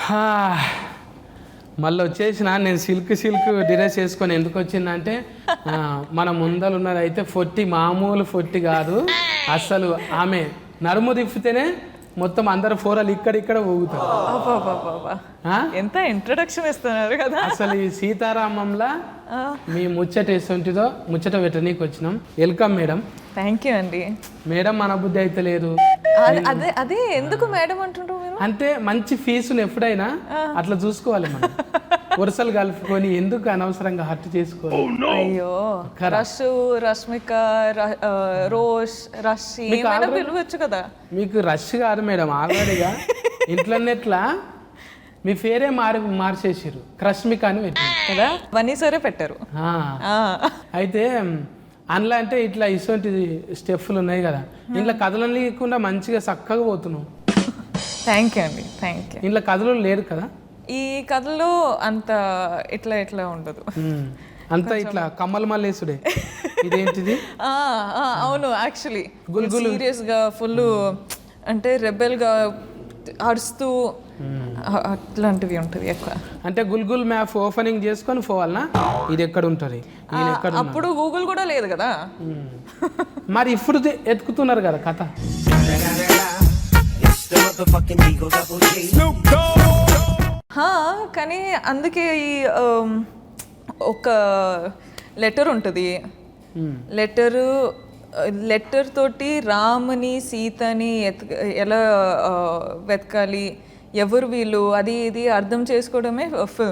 హా, మళ్ళీ వచ్చేసిన నేను సిల్క్ డ్రెస్ వేసుకొని ఎందుకు వచ్చిందంటే మన ముందలు ఉన్నది అయితే ఫొట్టి మామూలు ఫొట్టి కాదు అసలు. ఆమె నడుము తిప్పితేనే మొత్తం అందరు ఫోరలు ఇక్కడిక్కడ ఊగుతారు. ఎంత ఇంట్రొడక్షన్ ఇస్తున్నారు కదా. అసలు ఈ సీతారామంలా మీ ముచ్చట ఎటువంటిదో ముచ్చట పెట్టనీకి వచ్చినాం. Welcome madam. థ్యాంక్ యూ అండి. మేడం మన బుద్ధి అయితే లేదు. అదే అదే ఎందుకు మేడం అంటుండ్రు మీరు? అంటే మంచి ఫీజును ఎప్పుడైనా అట్లా చూసుకోవాలి మనం. వరుసలు కలుపుకొని ఎందుకు అనవసరంగా హర్ట్ చేసుకోవాలి. అయ్యో, రష్, రష్మిక, రోష్, రషి పిలవచ్చు కదా. మీకు రష్ కాదు మేడం, ఆల్రెడీగా ఇంట్లోనే ఎట్లా మీ పేరే మార్చేసారు, క్రష్మిక అని పెట్టారు కదా. వన్నీ సరే పెట్టారు. అయితే అందులో అంటే ఇట్లా ఇటువంటి స్టెప్పులు ఉన్నాయి కదా, ఇంట్లో కథలు లేకుండా మంచిగా చక్కగా పోతున్నావు. థ్యాంక్ యూ అండి, థ్యాంక్ యూ. ఇంట్లో కథలు లేరు కదా. ఈ కథలో అంత ఇట్లా ఇట్లా ఉండదు, అంతా ఇట్లా కమ్మల మల్లేసుడే. ఇదేంటిది? అవును, యాక్చువల్లీ సీరియస్ గా ఫుల్ అంటే రెబెల్ గా అరుస్తూ అట్లాంటివి ఉంటుంది ఎక్కువ. అంటే గుల్గుల్ మ్యాప్ ఓపెనింగ్ చేసుకొని పోవాలనా? ఇది ఎక్కడ ఉంటుంది? అప్పుడు గూగుల్ కూడా లేదు కదా. మరి ఇప్పుడు ఎత్తుకుతున్నారు కదా కథ. కానీ అందుకే ఈ ఒక లెటర్ ఉంటుంది. లెటర్ తోటి రాముని సీతని ఎలా వెతకాలి, ఎవరు వీళ్ళు, అది ఇది అర్థం చేసుకోవడమే ఫిల్మ్.